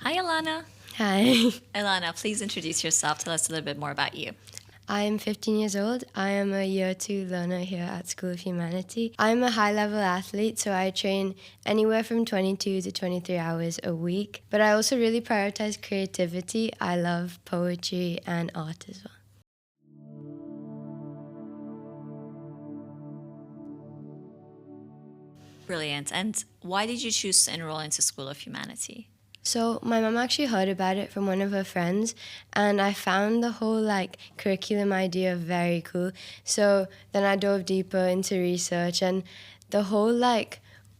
Hi, Illana. Hi, Illana, please introduce yourself. Tell us a little bit more about you. I'm 15 years old. I am a year two learner here at School of Humanity. I'm a high level athlete, so I train anywhere from 22 to 23 hours a week. But I also really prioritize creativity. I love poetry and art as well. Brilliant. And why did you choose to enroll into School of Humanity? So my mom actually heard about it from one of her friends, and I found the whole curriculum idea very cool. So then I dove deeper into research, and the whole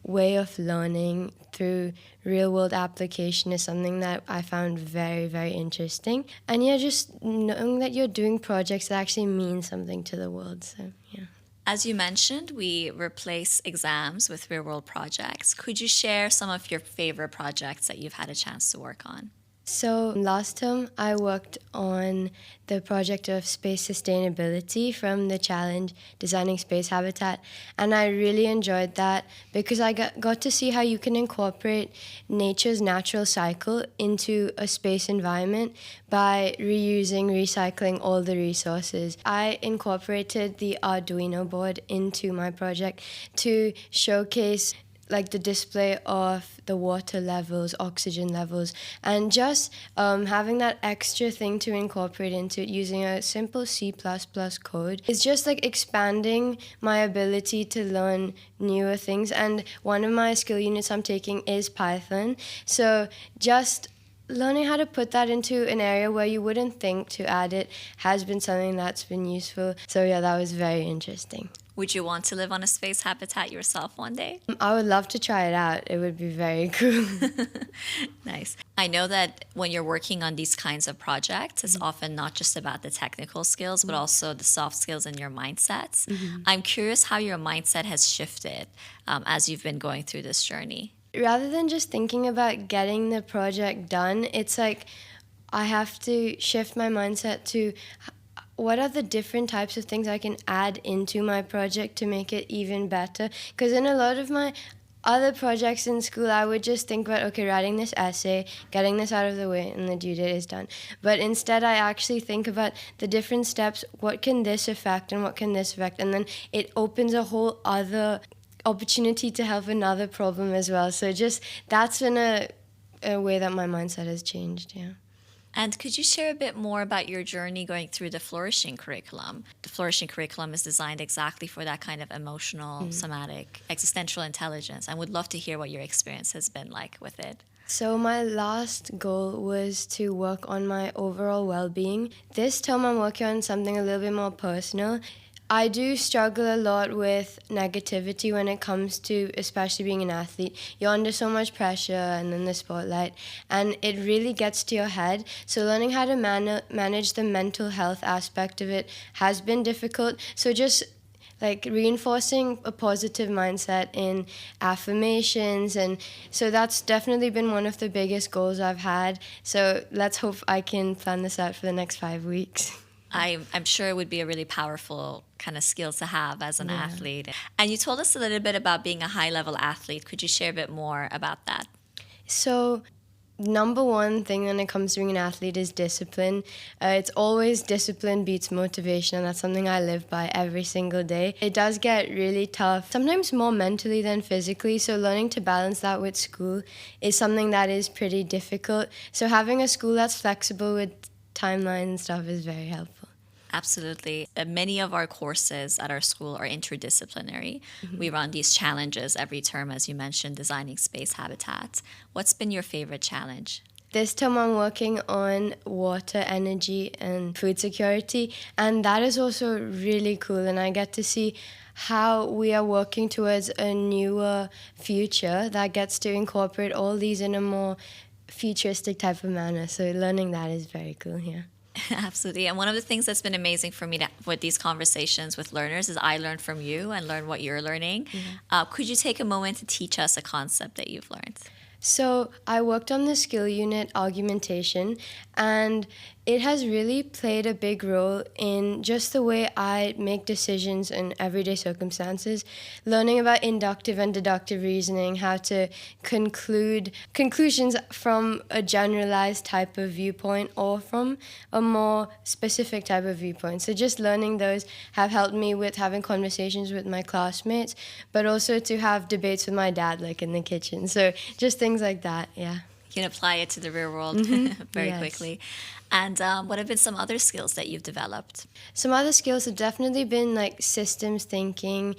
way of learning through real world application is something that I found very, very interesting. And yeah, just knowing that you're doing projects that actually mean something to the world. So yeah. As you mentioned, we replace exams with real world projects. Could you share some of your favorite projects that you've had a chance to work on? So last term, I worked on the project of space sustainability from the challenge Designing Space Habitat, and I really enjoyed that because I got to see how you can incorporate nature's natural cycle into a space environment by reusing, recycling all the resources. I incorporated the Arduino board into my project to showcase the display of the water levels, oxygen levels, and just having that extra thing to incorporate into it using a simple C++ code is just expanding my ability to learn newer things. And one of my skill units I'm taking is Python. So just learning how to put that into an area where you wouldn't think to add it has been something that's been useful. So yeah, that was very interesting. Would you want to live on a space habitat yourself one day? I would love to try it out. It would be very cool. Nice. I know that when you're working on these kinds of projects, it's often not just about the technical skills, but also the soft skills and your mindsets. I'm curious how your mindset has shifted as you've been going through this journey. Rather than just thinking about getting the project done, it's like I have to shift my mindset to what are the different types of things I can add into my project to make it even better. Because in a lot of my other projects in school, I would just think about, okay, writing this essay, getting this out of the way, and the due date is done. But instead, I actually think about the different steps. What can this affect and what can this affect? And then it opens a whole other opportunity to help another problem as well. So just that's been a way that my mindset has changed, yeah. And could you share a bit more about your journey going through the Flourishing curriculum? The Flourishing curriculum is designed exactly for that kind of emotional, somatic, existential intelligence. I would love to hear what your experience has been like with it. So my last goal was to work on my overall well-being. This term I'm working on something a little bit more personal. I do struggle a lot with negativity when it comes to especially being an athlete. You're under so much pressure and then the spotlight, and it really gets to your head. So learning how to manage the mental health aspect of it has been difficult. So just reinforcing a positive mindset in affirmations, and so that's definitely been one of the biggest goals I've had. So let's hope I can plan this out for the next 5 weeks. I'm sure it would be a really powerful kind of skill to have as an athlete. And you told us a little bit about being a high level athlete. Could you share a bit more about that? So number one thing when it comes to being an athlete is discipline. It's always discipline beats motivation, and that's something I live by every single day. It does get really tough, sometimes more mentally than physically, so learning to balance that with school is something that is pretty difficult. So having a school that's flexible with timeline and stuff is very helpful. Absolutely. Many of our courses at our school are interdisciplinary. We run these challenges every term, as you mentioned, designing space habitats. What's been your favorite challenge? This term I'm working on water, energy, and food security, and that is also really cool, and I get to see how we are working towards a newer future that gets to incorporate all these in a more futuristic type of manner. So learning that is very cool here. Absolutely. And one of the things that's been amazing for me with these conversations with learners is I learn from you and learn what you're learning. Could you take a moment to teach us a concept that you've learned? So I worked on the skill unit argumentation, and It has really played a big role in just the way I make decisions in everyday circumstances. Learning about inductive and deductive reasoning, how to conclude conclusions from a generalized type of viewpoint or from a more specific type of viewpoint. So just learning those have helped me with having conversations with my classmates, but also to have debates with my dad, like in the kitchen. So just things like that, yeah. You can apply it to the real world very Yes. quickly. And what have been some other skills that you've developed? Some other skills have definitely been like systems thinking,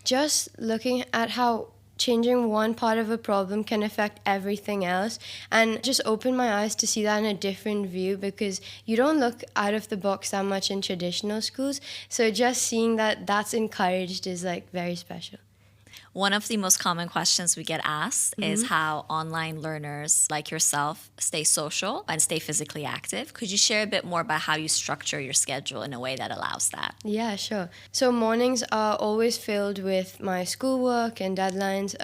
just looking at how changing one part of a problem can affect everything else, and just open my eyes to see that in a different view, because you don't look out of the box that much in traditional schools. So just seeing that that's encouraged is like very special. One of the most common questions we get asked is how online learners like yourself stay social and stay physically active. Could you share a bit more about how you structure your schedule in a way that allows that? Yeah, sure. So mornings are always filled with my schoolwork and deadlines.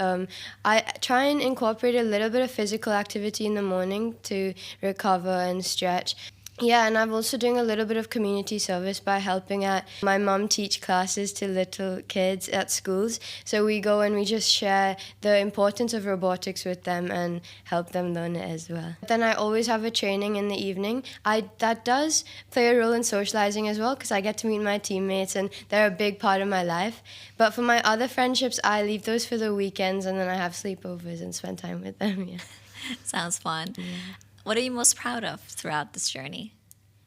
I try and incorporate a little bit of physical activity in the morning to recover and stretch. Yeah, and I'm also doing a little bit of community service by helping out my mom teach classes to little kids at schools. So we go and we just share the importance of robotics with them and help them learn it as well. Then I always have a training in the evening. That does play a role in socializing as well, because I get to meet my teammates and they're a big part of my life. But for my other friendships, I leave those for the weekends, and then I have sleepovers and spend time with them. Yeah. Sounds fun. What are you most proud of throughout this journey?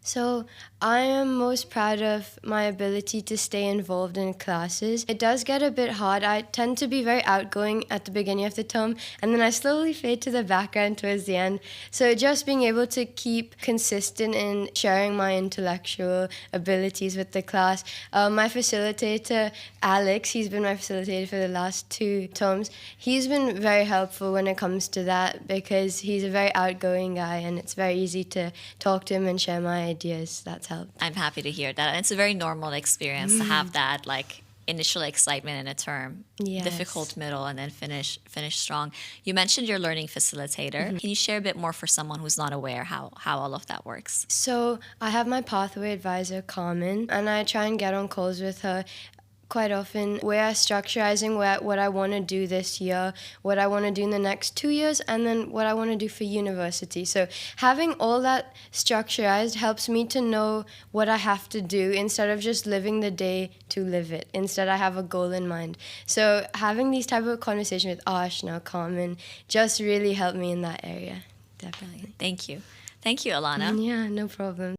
So I am most proud of my ability to stay involved in classes. It does get a bit hard. I tend to be very outgoing at the beginning of the term, and then I slowly fade to the background towards the end. So just being able to keep consistent in sharing my intellectual abilities with the class. My facilitator, Alex, he's been my facilitator for the last 2 terms. He's been very helpful when it comes to that, because he's a very outgoing guy, and it's very easy to talk to him and share my ideas. That's helped. I'm happy to hear that. And it's a very normal experience to have that like initial excitement in a term, Yes. difficult middle, and then finish strong. You mentioned your learning facilitator. Can you share a bit more for someone who's not aware how all of that works? So I have my pathway advisor, Carmen, and I try and get on calls with her quite often. We're structurizing what I want to do this year, what I want to do in the next 2 years, and then what I want to do for university. So having all that structurized helps me to know what I have to do instead of just living the day to live it. Instead, I have a goal in mind. So having these type of conversations with Ash, now Carmen, just really helped me in that area. Definitely. Thank you. Thank you, Illana. Yeah, no problem.